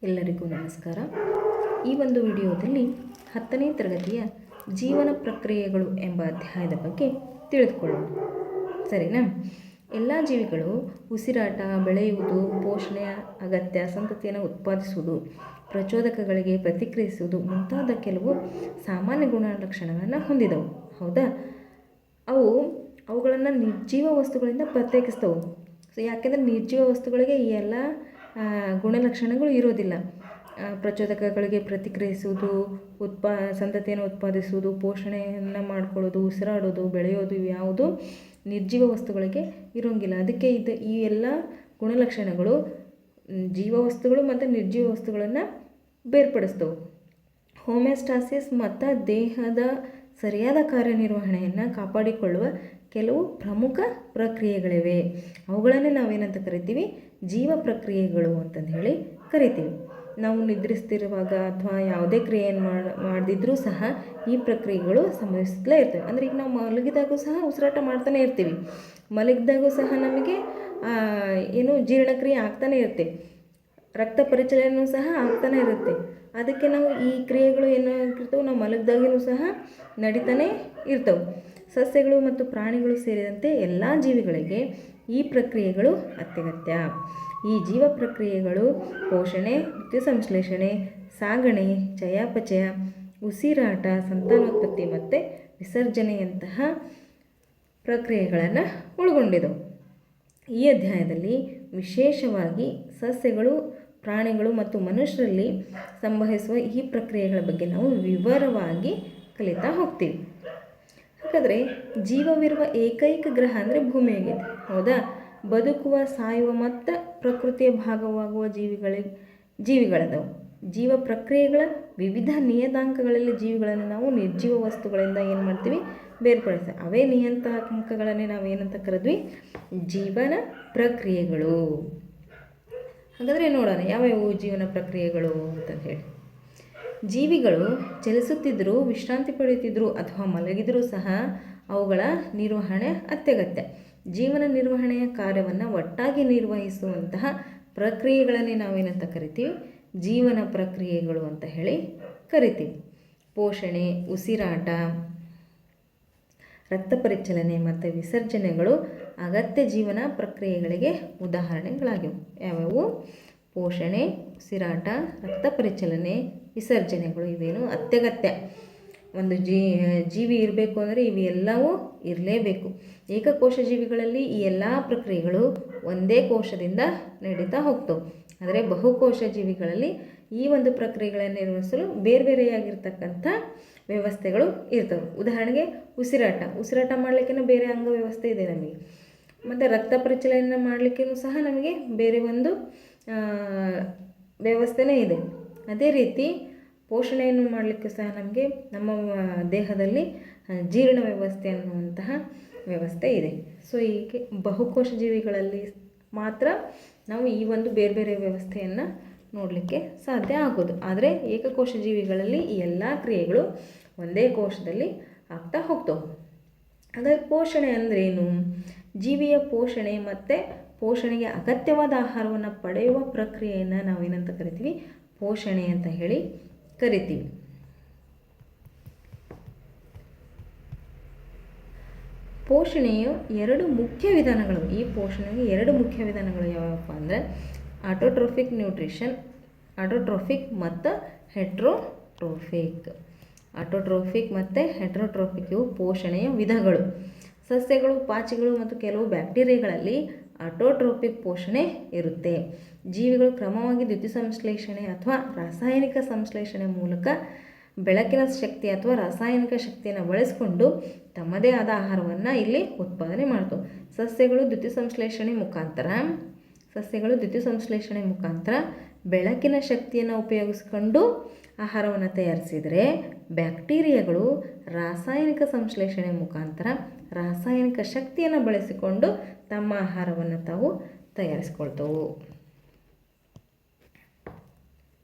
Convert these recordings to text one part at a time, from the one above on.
ಎಲ್ಲರಿಗೂ ನಮಸ್ಕಾರ. ಈ ಒಂದು ವಿಡಿಯೋದಲ್ಲಿ 10ನೇ ತರಗತಿಯ ಜೀವನ ಪ್ರಕ್ರಿಯೆಗಳು ಎಂಬ ಅಧ್ಯಾಯದ ಬಗ್ಗೆ ತಿಳಿದುಕೊಳ್ಳೋಣ. ಸರಿನಾ? ಎಲ್ಲ ಜೀವಿಗಳು ಉಸಿರಾಟ, ಬೆಳೆಯುವುದು, ಪೋಷಣೆಯ ಅಗತ್ಯ, ಸಂತತಿಯನ್ನು ಉತ್ಪಾದಿಸುವುದು, ಪ್ರಚೋದಕಗಳಿಗೆ ಪ್ರತಿಕ್ರಿಯಿಸುವುದು ಮುಂತಾದ ಕೆಲವು ಸಾಮಾನ್ಯ ಗುಣಲಕ್ಷಣಗಳನ್ನು ಹೊಂದಿದವು. ಹೌದಾ? ಅವುಗಳನ್ನು ನಿರ್ಜೀವ ವಸ್ತುಗಳಿಂದ ಪ್ರತ್ಯೇಕಿಸ್ತವೆ. ಯಾಕೆಂದರೆ ನಿರ್ಜೀವ ವಸ್ತುಗಳಿಗೆ ಈ ಎಲ್ಲ ಗುಣಲಕ್ಷಣಗಳು ಇರೋದಿಲ್ಲ. ಪ್ರಚೋದಕಗಳಿಗೆ ಪ್ರತಿಕ್ರಿಯಿಸುವುದು, ಸಂತತಿಯನ್ನು ಉತ್ಪಾದಿಸುವುದು, ಪೋಷಣೆಯನ್ನು ಮಾಡ್ಕೊಳ್ಳೋದು, ಉಸಿರಾಡೋದು, ಬೆಳೆಯೋದು ಇವು ಯಾವುದು ನಿರ್ಜೀವ ವಸ್ತುಗಳಿಗೆ ಇರೋಂಗಿಲ್ಲ. ಅದಕ್ಕೆ ಈ ಎಲ್ಲ ಗುಣಲಕ್ಷಣಗಳು ಜೀವ ವಸ್ತುಗಳು ಮತ್ತು ನಿರ್ಜೀವ ವಸ್ತುಗಳನ್ನು ಬೇರ್ಪಡಿಸ್ತವೆ. ಹೋಮಿಯೋಸ್ಟಾಸಿಸ್ ಮತ್ತು ದೇಹದ ಸರಿಯಾದ ಕಾರ್ಯನಿರ್ವಹಣೆಯನ್ನು ಕಾಪಾಡಿಕೊಳ್ಳುವ ಕೆಲವು ಪ್ರಮುಖ ಪ್ರಕ್ರಿಯೆಗಳಿವೆ. ಅವುಗಳನ್ನೇ ನಾವೇನಂತ ಕರಿತೀವಿ? ಜೀವ ಪ್ರಕ್ರಿಯೆಗಳು ಅಂತಂದು ಹೇಳಿ ಕರಿತೀವಿ. ನಾವು ನಿದ್ರಿಸ್ತಿರುವಾಗ ಅಥವಾ ಯಾವುದೇ ಕ್ರಿಯೆಯನ್ನು ಮಾಡದಿದ್ರೂ ಸಹ ಈ ಪ್ರಕ್ರಿಯೆಗಳು ಸಂಭವಿಸುತ್ತಲೇ ಇರ್ತವೆ. ಅಂದರೆ ಈಗ ನಾವು ಮಲಗಿದಾಗೂ ಸಹ ಉಸಿರಾಟ ಮಾಡ್ತಾನೆ ಇರ್ತೀವಿ, ಮಲಗಿದಾಗೂ ಸಹ ನಮಗೆ ಜೀರ್ಣಕ್ರಿಯೆ ಆಗ್ತಾನೆ ಇರುತ್ತೆ, ರಕ್ತ ಪರಿಚಲನೆಯೂ ಸಹ ಆಗ್ತಾನೆ ಇರುತ್ತೆ. ಅದಕ್ಕೆ ನಾವು ಈ ಕ್ರಿಯೆಗಳು ಏನಾಗಿರ್ತವೆ, ನಾವು ಮಲಗಿದಾಗೂ ಸಹ ನಡೀತಾನೆ ಇರ್ತವೆ. ಸಸ್ಯಗಳು ಮತ್ತು ಪ್ರಾಣಿಗಳು ಸೇರಿದಂತೆ ಎಲ್ಲ ಜೀವಿಗಳಿಗೆ ಈ ಪ್ರಕ್ರಿಯೆಗಳು ಅತ್ಯಗತ್ಯ. ಈ ಜೀವ ಪ್ರಕ್ರಿಯೆಗಳು ಪೋಷಣೆ, ದ್ಯುತಿಸಂಶ್ಲೇಷಣೆ, ಸಾಗಣೆ, ಚಯಾಪಚಯ, ಉಸಿರಾಟ, ಸಂತಾನೋತ್ಪತ್ತಿ ಮತ್ತು ವಿಸರ್ಜನೆಯಂತಹ ಪ್ರಕ್ರಿಯೆಗಳನ್ನು ಒಳಗೊಂಡಿದ್ದವು. ಈ ಅಧ್ಯಾಯದಲ್ಲಿ ವಿಶೇಷವಾಗಿ ಸಸ್ಯಗಳು, ಪ್ರಾಣಿಗಳು ಮತ್ತು ಮನುಷ್ಯರಲ್ಲಿ ಸಂಭವಿಸುವ ಈ ಪ್ರಕ್ರಿಯೆಗಳ ಬಗ್ಗೆ ನಾವು ವಿವರವಾಗಿ ಕಲಿತಾ ಹೋಗ್ತೀವಿ. ಹಾಗಾದರೆ ಜೀವವಿರುವ ಏಕೈಕ ಗ್ರಹ ಅಂದರೆ ಭೂಮಿಯಾಗಿದೆ. ಹೌದಾ? ಬದುಕುವ, ಸಾಯುವ ಮತ್ತು ಪ್ರಕೃತಿಯ ಭಾಗವಾಗುವ ಜೀವಿಗಳದವು. ಜೀವ ಪ್ರಕ್ರಿಯೆಗಳ ವಿವಿಧ ನಿಯತಾಂಕಗಳಲ್ಲಿ ಜೀವಿಗಳನ್ನು ನಾವು ನಿರ್ಜೀವ ವಸ್ತುಗಳಿಂದ ಏನು ಮಾಡ್ತೀವಿ? ಬೇರ್ಪಡಿಸ್ತೀವಿ. ಅವೇ ನಿಯತಾಂಕಗಳನ್ನೇ ನಾವು ಏನಂತ ಕರೆದ್ವಿ? ಜೀವನ ಪ್ರಕ್ರಿಯೆಗಳು. ಹಾಗಾದರೆ ನೋಡೋಣ ಯಾವ್ಯಾವು ಜೀವನ ಪ್ರಕ್ರಿಯೆಗಳು ಅಂತಂದು ಹೇಳಿ. ಜೀವಿಗಳು ಚಲಿಸುತ್ತಿದ್ದರೂ, ವಿಶ್ರಾಂತಿ ಪಡೆಯುತ್ತಿದ್ದರೂ ಅಥವಾ ಮಲಗಿದರೂ ಸಹ ಅವುಗಳ ನಿರ್ವಹಣೆ ಅತ್ಯಗತ್ಯ. ಜೀವನ ನಿರ್ವಹಣೆಯ ಕಾರ್ಯವನ್ನು ಒಟ್ಟಾಗಿ ನಿರ್ವಹಿಸುವಂತಹ ಪ್ರಕ್ರಿಯೆಗಳನ್ನೇ ನಾವೇನಂತ ಕರಿತೀವಿ? ಜೀವನ ಪ್ರಕ್ರಿಯೆಗಳು ಅಂತ ಹೇಳಿ ಕರಿತೀವಿ. ಪೋಷಣೆ, ಉಸಿರಾಟ, ರಕ್ತ ಪರಿಚಲನೆ ಮತ್ತು ವಿಸರ್ಜನೆಗಳು ಅಗತ್ಯ ಜೀವನ ಪ್ರಕ್ರಿಯೆಗಳಿಗೆ ಉದಾಹರಣೆಗಳಾಗಿವೆ. ಯಾವ್ಯಾವು? ಪೋಷಣೆ, ಉಸಿರಾಟ, ರಕ್ತ ಪರಿಚಲನೆ, ವಿಸರ್ಜನೆಗಳು ಇವೇನು ಅತ್ಯಗತ್ಯ. ಒಂದು ಜೀವಿ ಇರಬೇಕು ಅಂದರೆ ಇವೆಲ್ಲವೂ ಇರಲೇಬೇಕು. ಏಕಕೋಶ ಜೀವಿಗಳಲ್ಲಿ ಈ ಎಲ್ಲ ಪ್ರಕ್ರಿಯೆಗಳು ಒಂದೇ ಕೋಶದಿಂದ ನಡೀತಾ ಹೋಗ್ತವೆ. ಆದರೆ ಬಹುಕೋಶ ಜೀವಿಗಳಲ್ಲಿ ಈ ಒಂದು ಪ್ರಕ್ರಿಯೆಗಳನ್ನು ನಿರ್ವಹಿಸಲು ಬೇರೆ ಬೇರೆಯಾಗಿರ್ತಕ್ಕಂಥ ವ್ಯವಸ್ಥೆಗಳು ಇರ್ತವೆ. ಉದಾಹರಣೆಗೆ ಉಸಿರಾಟ ಮಾಡಲಿಕ್ಕೆ ಬೇರೆ ಅಂಗ ವ್ಯವಸ್ಥೆ ಇದೆ ನಮಗೆ. ಮತ್ತು ರಕ್ತ ಪರಿಚಲನೆ ಮಾಡಲಿಕ್ಕೂ ಸಹ ನಮಗೆ ಬೇರೆ ಒಂದು ವ್ಯವಸ್ಥೆನೇ ಇದೆ. ಅದೇ ರೀತಿ ಪೋಷಣೆಯನ್ನು ಮಾಡಲಿಕ್ಕೂ ಸಹ ನಮಗೆ ನಮ್ಮ ದೇಹದಲ್ಲಿ ಜೀರ್ಣ ವ್ಯವಸ್ಥೆ ಅನ್ನುವಂತಹ ವ್ಯವಸ್ಥೆ ಇದೆ. ಸೊ ಹೀಗೆ ಬಹುಕೋಶ ಜೀವಿಗಳಲ್ಲಿ ಮಾತ್ರ ನಾವು ಈ ಒಂದು ಬೇರೆ ಬೇರೆ ವ್ಯವಸ್ಥೆಯನ್ನು ನೋಡಲಿಕ್ಕೆ ಸಾಧ್ಯ ಆಗೋದು. ಆದರೆ ಏಕಕೋಶ ಜೀವಿಗಳಲ್ಲಿ ಈ ಎಲ್ಲ ಕ್ರಿಯೆಗಳು ಒಂದೇ ಕೋಶದಲ್ಲಿ ಆಗ್ತಾ ಹೋಗ್ತವೆ. ಹಾಗಾದರೆ ಪೋಷಣೆ ಅಂದ್ರೇನು? ಜೀವಿಯ ಪೋಷಣೆ ಮತ್ತು ಪೋಷಣೆಗೆ ಅಗತ್ಯವಾದ ಆಹಾರವನ್ನು ಪಡೆಯುವ ಪ್ರಕ್ರಿಯೆಯನ್ನು ನಾವೇನಂತ ಕರಿತೀವಿ? ಪೋಷಣೆ ಅಂತ ಹೇಳಿ ಕರಿತೀವಿ. ಪೋಷಣೆಯ ಎರಡು ಮುಖ್ಯ ವಿಧಾನಗಳು. ಈ ಪೋಷಣೆಗೆ ಎರಡು ಮುಖ್ಯ ವಿಧಾನಗಳು ಯಾವಪ್ಪ ಅಂದರೆ ಆಟೋಟ್ರೋಫಿಕ್ ನ್ಯೂಟ್ರಿಷನ್, ಆಟೋಟ್ರೋಫಿಕ್ ಮತ್ತು ಹೆಟ್ರೋಟ್ರೋಫಿಕ್. ಆಟೋಟ್ರೋಫಿಕ್ ಮತ್ತು ಹೆಟ್ರೋಟ್ರೋಫಿಕ್ ಇವು ಪೋಷಣೆಯ ವಿಧಗಳು. ಸಸ್ಯಗಳು, ಪಾಚಿಗಳು ಮತ್ತು ಕೆಲವು ಬ್ಯಾಕ್ಟೀರಿಯಾಗಳಲ್ಲಿ ಆಟೋಟ್ರೋಫಿಕ್ ಪೋಷಣೆ ಇರುತ್ತೆ. ಜೀವಿಗಳು ಕ್ರಮವಾಗಿ ದ್ಯುತಿಸಂಶ್ಲೇಷಣೆ ಅಥವಾ ರಾಸಾಯನಿಕ ಸಂಶ್ಲೇಷಣೆ ಮೂಲಕ ಬೆಳಕಿನ ಶಕ್ತಿ ಅಥವಾ ರಾಸಾಯನಿಕ ಶಕ್ತಿಯನ್ನು ಬಳಸಿಕೊಂಡು ತಮ್ಮದೇ ಆದ ಆಹಾರವನ್ನು ಇಲ್ಲಿ ಉತ್ಪಾದನೆ ಮಾಡ್ತವೆ. ಸಸ್ಯಗಳು ದ್ಯುತಿಸಂಶ್ಲೇಷಣೆ ಮುಖಾಂತರ ಬೆಳಕಿನ ಶಕ್ತಿಯನ್ನು ಉಪಯೋಗಿಸಿಕೊಂಡು ಆಹಾರವನ್ನು ತಯಾರಿಸಿದರೆ, ಬ್ಯಾಕ್ಟೀರಿಯಾಗಳು ರಾಸಾಯನಿಕ ಸಂಶ್ಲೇಷಣೆ ಮುಖಾಂತರ ರಾಸಾಯನಿಕ ಶಕ್ತಿಯನ್ನು ಬಳಸಿಕೊಂಡು ತಮ್ಮ ಆಹಾರವನ್ನು ತಾವು ತಯಾರಿಸ್ಕೊಳ್ತವೆ.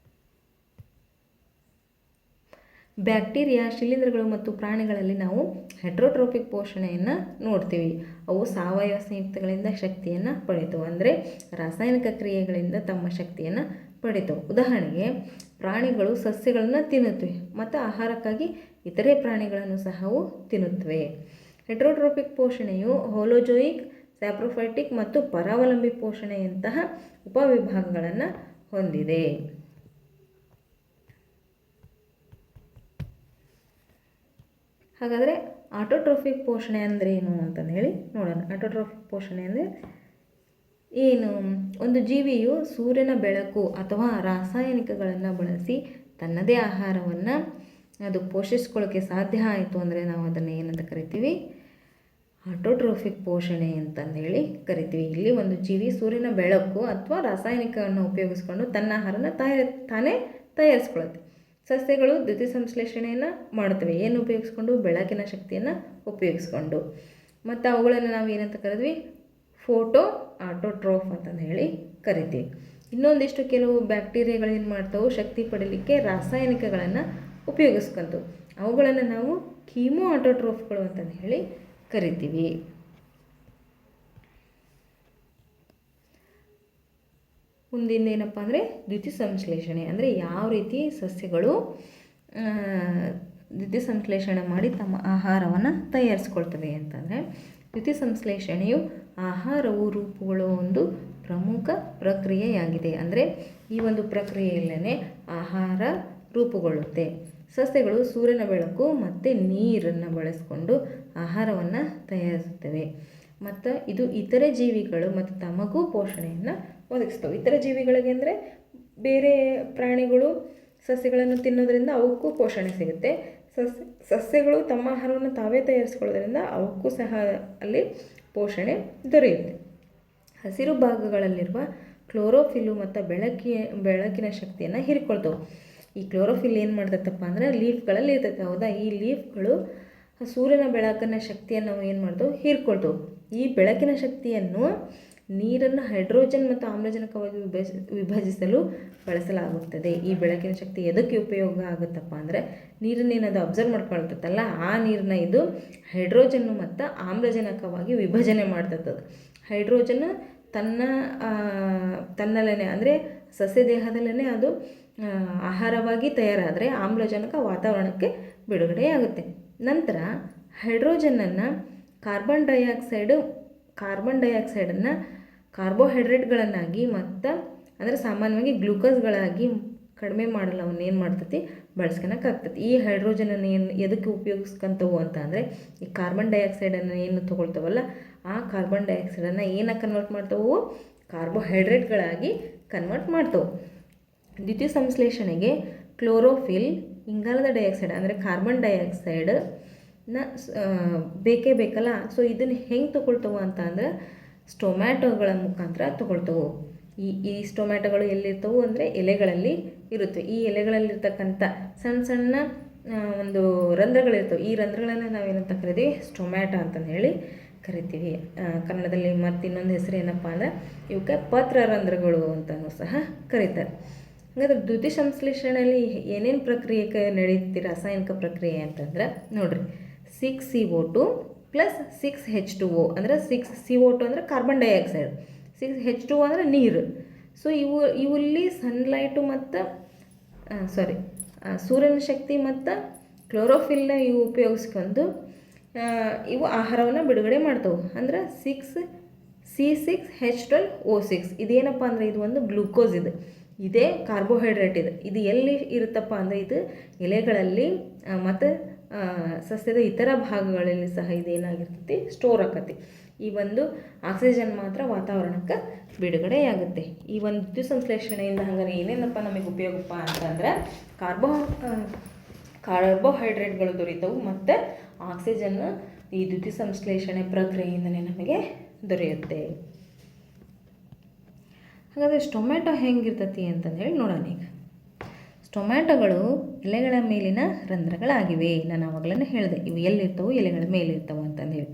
ಬ್ಯಾಕ್ಟೀರಿಯಾ, ಶಿಲೀಂಧ್ರಗಳು ಮತ್ತು ಪ್ರಾಣಿಗಳಲ್ಲಿ ನಾವು ಹೆಟ್ರೋಟ್ರೋಫಿಕ್ ಪೋಷಣೆಯನ್ನು ನೋಡ್ತೀವಿ. ಅವು ಸಾವಯವ ಸಂಯುಕ್ತಗಳಿಂದ ಶಕ್ತಿಯನ್ನು ಪಡೆಯುತ್ತವೆ. ಅಂದರೆ ರಾಸಾಯನಿಕ ಕ್ರಿಯೆಗಳಿಂದ ತಮ್ಮ ಶಕ್ತಿಯನ್ನು ಪಡಿತವೆ. ಉದಾಹರಣೆಗೆ ಪ್ರಾಣಿಗಳು ಸಸ್ಯಗಳನ್ನು ತಿನ್ನುತ್ತವೆ ಮತ್ತು ಆಹಾರಕ್ಕಾಗಿ ಇತರೆ ಪ್ರಾಣಿಗಳನ್ನು ಸಹ ಅವು ತಿನ್ನುತ್ತವೆ. ಹೆಟರೋಟ್ರೋಫಿಕ್ ಪೋಷಣೆಯು ಹೋಲೋಜೋಯಿಕ್, ಸ್ಯಾಪ್ರೋಫೈಟಿಕ್ ಮತ್ತು ಪರಾವಲಂಬಿ ಪೋಷಣೆಯಂತಹ ಉಪವಿಭಾಗಗಳನ್ನು ಹೊಂದಿದೆ. ಹಾಗಾದರೆ ಆಟೋಟ್ರೋಫಿಕ್ ಪೋಷಣೆ ಅಂದರೆ ಏನು ಅಂತಂದು ಹೇಳಿ ನೋಡೋಣ. ಆಟೋಟ್ರೋಫಿಕ್ ಪೋಷಣೆ ಅಂದರೆ ಏನು? ಒಂದು ಜೀವಿಯು ಸೂರ್ಯನ ಬೆಳಕು ಅಥವಾ ರಾಸಾಯನಿಕಗಳನ್ನು ಬಳಸಿ ತನ್ನದೇ ಆಹಾರವನ್ನು ಅದು ಪೋಷಿಸ್ಕೊಳ್ಳೋಕ್ಕೆ ಸಾಧ್ಯ ಆಯಿತು ಅಂದರೆ ನಾವು ಅದನ್ನು ಏನಂತ ಕರಿತೀವಿ? ಆಟೋಟ್ರೋಫಿಕ್ ಪೋಷಣೆ ಅಂತಂದೇಳಿ ಕರಿತೀವಿ. ಇಲ್ಲಿ ಒಂದು ಜೀವಿ ಸೂರ್ಯನ ಬೆಳಕು ಅಥವಾ ರಾಸಾಯನಿಕವನ್ನು ಉಪಯೋಗಿಸ್ಕೊಂಡು ತನ್ನ ಆಹಾರನ ತಾನೇ ತಯಾರಿಸ್ಕೊಳ್ಳುತ್ತೆ. ಸಸ್ಯಗಳು ದ್ಯುತಿ ಸಂಶ್ಲೇಷಣೆಯನ್ನು ಮಾಡುತ್ತವೆ. ಏನು ಉಪಯೋಗಿಸ್ಕೊಂಡು? ಬೆಳಕಿನ ಶಕ್ತಿಯನ್ನು ಉಪಯೋಗಿಸ್ಕೊಂಡು. ಮತ್ತು ಅವುಗಳನ್ನು ನಾವು ಏನಂತ ಕರಿದ್ವಿ? ಫೋಟೋ ಆಟೋಟ್ರೋಫ್ ಅಂತಂದು ಹೇಳಿ ಕರಿತೀವಿ. ಇನ್ನೊಂದಿಷ್ಟು ಕೆಲವು ಬ್ಯಾಕ್ಟೀರಿಯಾಗಳು ಏನು ಮಾಡ್ತಾವೆ? ಶಕ್ತಿ ಪಡೀಲಿಕ್ಕೆ ರಾಸಾಯನಿಕಗಳನ್ನು ಉಪಯೋಗಿಸ್ಕೊಂತವೆ. ಅವುಗಳನ್ನು ನಾವು ಕೀಮೋ ಆಟೋಟ್ರೋಫ್ಗಳು ಅಂತಂದು ಹೇಳಿ ಕರಿತೀವಿ. ಮುಂದಿನ ಏನಪ್ಪ ಅಂದರೆ ದ್ಯುತಿ ಸಂಶ್ಲೇಷಣೆ ಅಂದರೆ ಯಾವ ರೀತಿ ಸಸ್ಯಗಳು ದ್ಯುತಿ ಸಂಶ್ಲೇಷಣೆ ಮಾಡಿ ತಮ್ಮ ಆಹಾರವನ್ನು ತಯಾರಿಸ್ಕೊಳ್ತವೆ ಅಂತಂದರೆ, ದ್ಯುತಿ ಸಂಶ್ಲೇಷಣೆಯು ಆಹಾರವು ರೂಪುಗೊಳ್ಳುವ ಒಂದು ಪ್ರಮುಖ ಪ್ರಕ್ರಿಯೆಯಾಗಿದೆ. ಅಂದರೆ ಈ ಒಂದು ಪ್ರಕ್ರಿಯೆಯಲ್ಲೇ ಆಹಾರ ರೂಪುಗೊಳ್ಳುತ್ತೆ. ಸಸ್ಯಗಳು ಸೂರ್ಯನ ಬೆಳಕು ಮತ್ತು ನೀರನ್ನು ಬಳಸಿಕೊಂಡು ಆಹಾರವನ್ನು ತಯಾರಿಸುತ್ತವೆ. ಮತ್ತು ಇದು ಇತರೆ ಜೀವಿಗಳು ಮತ್ತು ತಮಗೂ ಪೋಷಣೆಯನ್ನು ಒದಗಿಸ್ತವೆ. ಇತರ ಜೀವಿಗಳಿಗೆ ಅಂದರೆ ಬೇರೆ ಪ್ರಾಣಿಗಳು ಸಸ್ಯಗಳನ್ನು ತಿನ್ನೋದ್ರಿಂದ ಅವಕ್ಕೂ ಪೋಷಣೆ ಸಿಗುತ್ತೆ. ಸಸ್ಯಗಳು ತಮ್ಮ ಆಹಾರವನ್ನು ತಾವೇ ತಯಾರಿಸ್ಕೊಳ್ಳೋದ್ರಿಂದ ಅವಕ್ಕೂ ಸಹ ಅಲ್ಲಿ ಪೋಷಣೆ ದೊರೆಯುತ್ತೆ. ಹಸಿರು ಭಾಗಗಳಲ್ಲಿರುವ ಕ್ಲೋರೋಫಿಲ್ಲು ಮತ್ತು ಬೆಳಕಿನ ಶಕ್ತಿಯನ್ನು ಹೀರಿಕೊಳ್ತವೆ. ಈ ಕ್ಲೋರೋಫಿಲ್ ಏನು ಮಾಡ್ತೈತಪ್ಪ ಅಂದರೆ ಲೀಫ್ಗಳಲ್ಲಿ ಇರ್ತೈತೆ. ಹೌದಾ? ಈ ಲೀಫ್ಗಳು ಸೂರ್ಯನ ಬೆಳಕಿನ ಶಕ್ತಿಯನ್ನು ನಾವು ಏನು ಮಾಡ್ತೇವೆ? ಹೀರ್ಕೊಳ್ತೇವೆ. ಈ ಬೆಳಕಿನ ಶಕ್ತಿಯನ್ನು ನೀರನ್ನು ಹೈಡ್ರೋಜನ್ ಮತ್ತು ಆಮ್ಲಜನಕವಾಗಿ ವಿಭಜಿಸಲು ಬಳಸಲಾಗುತ್ತದೆ. ಈ ಬೆಳಕಿನ ಶಕ್ತಿ ಎದಕ್ಕೆ ಉಪಯೋಗ ಆಗುತ್ತಪ್ಪ ಅಂದರೆ ನೀರನ್ನೇನದು ಅಬ್ಸರ್ವ್ ಮಾಡ್ಕೊಳ್ತೈತಲ್ಲ, ಆ ನೀರನ್ನ ಇದು ಹೈಡ್ರೋಜನ್ನು ಮತ್ತು ಆಮ್ಲಜನಕವಾಗಿ ವಿಭಜನೆ ಮಾಡ್ತದೆ. ಹೈಡ್ರೋಜನ್ ತನ್ನಲ್ಲೇ ಅಂದರೆ ಸಸ್ಯ ದೇಹದಲ್ಲೇ ಅದು ಆಹಾರವಾಗಿ ತಯಾರಾದರೆ ಆಮ್ಲಜನಕ ವಾತಾವರಣಕ್ಕೆ ಬಿಡುಗಡೆಯಾಗುತ್ತೆ. ನಂತರ ಹೈಡ್ರೋಜನನ್ನು ಕಾರ್ಬನ್ ಡೈಆಕ್ಸೈಡನ್ನು ಕಾರ್ಬೋಹೈಡ್ರೇಟ್ಗಳನ್ನಾಗಿ ಮತ್ತು ಅಂದರೆ ಸಾಮಾನ್ಯವಾಗಿ ಗ್ಲೂಕೋಸ್ಗಳಾಗಿ ಕಡಿಮೆ ಮಾಡಲು ಅವನ್ನ ಏನು ಮಾಡ್ತೈತಿ? ಬಳಸ್ಕೊಳಕ್ಕಾಗ್ತೈತಿ. ಈ ಹೈಡ್ರೋಜನನ್ನು ಎದಕ್ಕೆ ಉಪಯೋಗಿಸ್ಕೊಂತವು ಅಂತ ಅಂದರೆ ಈ ಕಾರ್ಬನ್ ಡೈಆಕ್ಸೈಡನ್ನು ಏನು ತೊಗೊಳ್ತವಲ್ಲ, ಆ ಕಾರ್ಬನ್ ಡೈಆಕ್ಸೈಡನ್ನು ಏನಕ್ಕೆ ಕನ್ವರ್ಟ್ ಮಾಡ್ತವು? ಕಾರ್ಬೋಹೈಡ್ರೇಟ್ಗಳಾಗಿ ಕನ್ವರ್ಟ್ ಮಾಡ್ತವೆ. ದ್ಯುತಿ ಸಂಶ್ಲೇಷಣೆಗೆ ಕ್ಲೋರೋಫಿಲ್, ಇಂಗಾಲದ ಡೈಆಕ್ಸೈಡ್ ಅಂದರೆ ಕಾರ್ಬನ್ ಡೈಆಕ್ಸೈಡನ್ನ ಬೇಕೇ ಬೇಕಲ್ಲ. ಸೊ ಇದನ್ನು ಹೆಂಗೆ ತೊಗೊಳ್ತವೆ ಅಂತ ಅಂದರೆ ಸ್ಟೊಮ್ಯಾಟೊಗಳ ಮುಖಾಂತರ ತೊಗೊಳ್ತವೆ. ಈ ಸ್ಟೊಮ್ಯಾಟೊಗಳು ಎಲ್ಲಿರ್ತವೆ ಅಂದರೆ ಎಲೆಗಳಲ್ಲಿ ಇರುತ್ತವೆ. ಈ ಎಲೆಗಳಲ್ಲಿರ್ತಕ್ಕಂಥ ಸಣ್ಣ ಸಣ್ಣ ಒಂದು ರಂಧ್ರಗಳಿರ್ತವೆ. ಈ ರಂಧ್ರಗಳನ್ನು ನಾವೇನಂತ ಕರಿತೀವಿ? ಸ್ಟೊಮ್ಯಾಟೊ ಅಂತಂದು ಹೇಳಿ ಕರಿತೀವಿ. ಕನ್ನಡದಲ್ಲಿ ಮತ್ತು ಇನ್ನೊಂದು ಹೆಸರು ಏನಪ್ಪ ಅಂದರೆ ಇವಕ್ಕೆ ಪತ್ರರಂಧ್ರಗಳು ಅಂತಲೂ ಸಹ ಕರೀತಾರೆ. ಹಾಗಾದ್ರೆ ದ್ಯುತಿ ಸಂಶ್ಲೇಷಣೆಯಲ್ಲಿ ಏನೇನು ಪ್ರಕ್ರಿಯೆ ನಡೆಯುತ್ತೆ? ರಾಸಾಯನಿಕ ಪ್ರಕ್ರಿಯೆ ಅಂತಂದ್ರೆ ನೋಡಿರಿ, 6CO2 + 6H2O ಅಂದರೆ 6CO2 ಅಂದರೆ ಕಾರ್ಬನ್ ಡೈಆಕ್ಸೈಡ್, 6H2O ಅಂದರೆ ನೀರು. ಸೊ ಇಲ್ಲಿ ಸನ್ಲೈಟು ಮತ್ತು ಸೂರ್ಯನ ಶಕ್ತಿ ಮತ್ತು ಕ್ಲೋರೋಫಿಲ್ನ ಇವು ಉಪಯೋಗಿಸ್ಕೊಂಡು ಇವು ಆಹಾರವನ್ನು ಬಿಡುಗಡೆ ಮಾಡ್ತವೆ. ಅಂದ್ರೆ 6C6H12O6 ಇದೇನಪ್ಪ ಅಂದರೆ ಇದು ಒಂದು ಗ್ಲೂಕೋಸ್, ಇದೇ ಕಾರ್ಬೋಹೈಡ್ರೇಟ್. ಇದು ಎಲ್ಲಿ ಇರುತ್ತಪ್ಪ ಅಂದರೆ ಇದು ಎಲೆಗಳಲ್ಲಿ ಮತ್ತು ಸಸ್ಯದ ಇತರ ಭಾಗಗಳಲ್ಲಿ ಸಹ ಇದೇನಾಗಿರ್ತೈತಿ? ಸ್ಟೋರ್ ಆಕತಿ. ಈ ಒಂದು ಆಕ್ಸಿಜನ್ ಮಾತ್ರ ವಾತಾವರಣಕ್ಕೆ ಬಿಡುಗಡೆಯಾಗುತ್ತೆ. ಈ ಒಂದು ದ್ಯುತಿ ಸಂಶ್ಲೇಷಣೆಯಿಂದ ಹಂಗಾರೆ ಏನೇನಪ್ಪ ನಮಗೆ ಉಪಯೋಗಪ್ಪ ಅಂತಂದ್ರೆ ಕಾರ್ಬೋಹೈಡ್ರೇಟ್ಗಳು ದೊರೀತವು ಮತ್ತು ಆಕ್ಸಿಜನ್ ಈ ದ್ಯುತಿ ಸಂಶ್ಲೇಷಣೆ ಪ್ರಕ್ರಿಯೆಯಿಂದಲೇ ನಮಗೆ ದೊರೆಯುತ್ತೆ. ಹಾಗಾದರೆ ಸ್ಟೊಮ್ಯಾಟೊ ಹೆಂಗಿರ್ತತಿ ಅಂತಂದು ಹೇಳಿ ನೋಡೋಣ. ಈಗ ಸ್ಟೊಮ್ಯಾಟೊಗಳು ಎಲೆಗಳ ಮೇಲಿನ ರಂಧ್ರಗಳಾಗಿವೆ. ನಾನು ಆವಾಗಲೇ ಹೇಳಿದೆ ಇವು ಎಲ್ಲಿರ್ತವೆ? ಎಲೆಗಳ ಮೇಲಿರ್ತವೆ ಅಂತಂದೇಳಿ.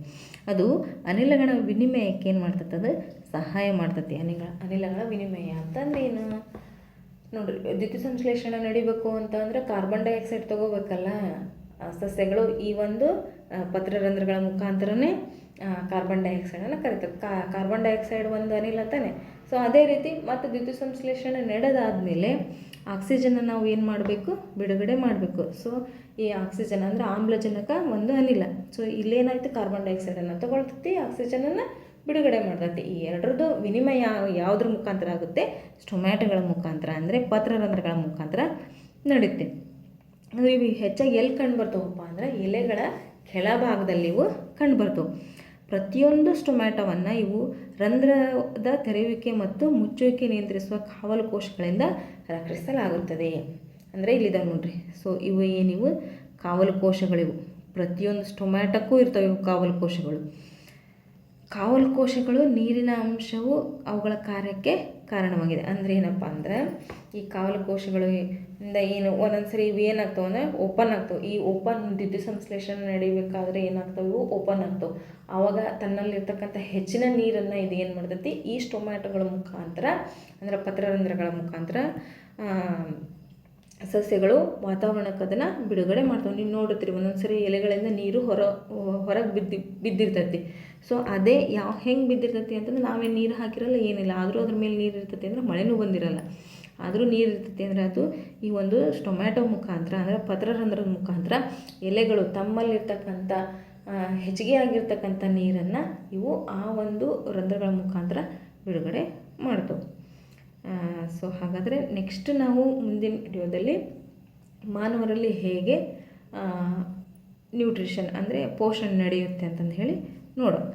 ಅದು ಅನಿಲಗಳ ವಿನಿಮಯಕ್ಕೆ ಏನು ಮಾಡ್ತದೆ? ಸಹಾಯ ಮಾಡ್ತತಿ. ಅನಿಲಗಳ ವಿನಿಮಯ ಅಂತಂದ್ರೆ ಏನು ನೋಡಿರಿ, ದ್ಯುತಿ ಸಂಶ್ಲೇಷಣೆ ನಡಿಬೇಕು ಅಂತಂದ್ರೆ ಕಾರ್ಬನ್ ಡೈಆಕ್ಸೈಡ್ ತೊಗೋಬೇಕಲ್ಲ ಸಸ್ಯಗಳು. ಈ ಒಂದು ಪತ್ರರಂಧ್ರಗಳ ಮುಖಾಂತರನೇ ಕಾರ್ಬನ್ ಡೈಆಕ್ಸೈಡನ್ನು ಕರಿತೇವೆ. ಕಾರ್ಬನ್ ಡೈಆಕ್ಸೈಡ್ ಒಂದು ಅನಿಲ ತಾನೆ. ಸೊ ಅದೇ ರೀತಿ ಮತ್ತು ದ್ಯುತಿ ಸಂಶ್ಲೇಷಣೆ ನಡೆದಾದಮೇಲೆ ಆಕ್ಸಿಜನ್ನ ನಾವು ಏನು ಮಾಡಬೇಕು, ಬಿಡುಗಡೆ ಮಾಡಬೇಕು. ಸೊ ಈ ಆಕ್ಸಿಜನ್ ಅಂದರೆ ಆಮ್ಲಜನಕ ಒಂದು ಅನಿಲ. ಸೊ ಇಲ್ಲೇನಾಯ್ತು, ಕಾರ್ಬನ್ ಡೈಆಕ್ಸೈಡನ್ನು ತಗೊಳ್ತೈತಿ, ಆಕ್ಸಿಜನನ್ನು ಬಿಡುಗಡೆ ಮಾಡ್ತೈತಿ. ಈ ಎರಡರದ್ದು ವಿನಿಮಯ ಯಾವುದ್ರ ಮುಖಾಂತರ ಆಗುತ್ತೆ, ಸ್ಟೊಮ್ಯಾಟಗಳ ಮುಖಾಂತರ ಅಂದರೆ ಪತ್ರರಂಧ್ರಗಳ ಮುಖಾಂತರ ನಡೆಯುತ್ತೆ. ಇವು ಹೆಚ್ಚಾಗಿ ಎಲ್ಲಿ ಕಂಡು ಬರ್ತವಪ್ಪ ಅಂದರೆ ಎಲೆಗಳ ಕೆಳಭಾಗದಲ್ಲಿ ಇವು ಕಂಡು ಬರ್ತವೆ. ಪ್ರತಿಯೊಂದು ಸ್ಟೊಮ್ಯಾಟೋವನ್ನು ಇವು ರಂಧ್ರದ ತೆರೆಯುವಿಕೆ ಮತ್ತು ಮುಚ್ಚುವಿಕೆ ನಿಯಂತ್ರಿಸುವ ಕಾವಲು ಕೋಶಗಳಿಂದ ರಕ್ಷಿಸಲಾಗುತ್ತದೆ. ಅಂದರೆ ಇಲ್ಲಿದ್ದಾವೆ ನೋಡ್ರಿ. ಸೊ ಇವು ಏನಿವು ಕಾವಲು ಕೋಶಗಳಿವು. ಪ್ರತಿಯೊಂದು ಸ್ಟೊಮ್ಯಾಟಕ್ಕೂ ಇರ್ತವೆ ಇವು ಕಾವಲು ಕೋಶಗಳು. ಕಾವಲು ಕೋಶಗಳು ನೀರಿನ ಅಂಶವು ಅವುಗಳ ಕಾರ್ಯಕ್ಕೆ ಕಾರಣವಾಗಿದೆ. ಅಂದರೆ ಏನಪ್ಪ ಅಂದರೆ ಈ ಕಾವಲು ಕೋಶಗಳಿಂದ ಏನು ಒಂದೊಂದು ಸರಿ ಇವು ಏನಾಗ್ತವೆ ಅಂದರೆ ಓಪನ್ ಆಗ್ತವೆ. ಈ ಓಪನ್ ದ್ಯುತಿ ಸಂಶ್ಲೇಷಣೆ ನಡಿಬೇಕಾದ್ರೆ ಏನಾಗ್ತವೆ, ಇವು ಓಪನ್ ಆಗ್ತವೆ. ಆವಾಗ ತನ್ನಲ್ಲಿರ್ತಕ್ಕಂಥ ಹೆಚ್ಚಿನ ನೀರನ್ನು ಇದು ಏನು ಮಾಡ್ತೈತಿ, ಈ ಸ್ಟೊಮ್ಯಾಟೋಗಳ ಮುಖಾಂತರ ಅಂದರೆ ಪತ್ರರಂಧ್ರಗಳ ಮುಖಾಂತರ ಸಸ್ಯಗಳು ವಾತಾವರಣಕ್ಕೆ ಅದನ್ನು ಬಿಡುಗಡೆ ಮಾಡ್ತವೆ. ನೀವು ನೋಡುತ್ತೀರಿ ಒಂದೊಂದು ಸರಿ ಎಲೆಗಳಿಂದ ನೀರು ಹೊರಗೆ ಬಿದ್ದಿರ್ತೈತಿ. ಸೊ ಅದೇ ಹೆಂಗೆ ಬಿದ್ದಿರ್ತೈತಿ ಅಂತಂದ್ರೆ ನಾವೇನು ನೀರು ಹಾಕಿರಲ್ಲ, ಏನಿಲ್ಲ, ಆದರೂ ಅದ್ರ ಮೇಲೆ ನೀರು ಇರ್ತೈತಿ ಅಂದರೆ ಮಳೆನೂ ಬಂದಿರಲ್ಲ, ಆದರೂ ನೀರು ಇರ್ತೈತಿ ಅಂದರೆ ಅದು ಈ ಒಂದು ಸ್ಟೊಮ್ಯಾಟೊ ಮುಖಾಂತರ ಅಂದರೆ ಪತ್ರರಂಧ್ರದ ಮುಖಾಂತರ ಎಲೆಗಳು ತಮ್ಮಲ್ಲಿರ್ತಕ್ಕಂಥ ಹೆಚ್ಚಿಗೆ ಆಗಿರ್ತಕ್ಕಂಥ ನೀರನ್ನು ಇವು ಆ ಒಂದು ರಂಧ್ರಗಳ ಮುಖಾಂತರ ಬಿಡುಗಡೆ ಮಾಡ್ತವೆ. ಸೊ ಹಾಗಾದರೆ ನೆಕ್ಸ್ಟ್ ನಾವು ಮುಂದಿನ ವಿಡಿಯೋದಲ್ಲಿ ಮಾನವರಲ್ಲಿ ಹೇಗೆ ನ್ಯೂಟ್ರಿಷನ್ ಅಂದರೆ ಪೋಷಣೆ ನಡೆಯುತ್ತೆ ಅಂತಂದು ಹೇಳಿ ನೋಡೋಣ.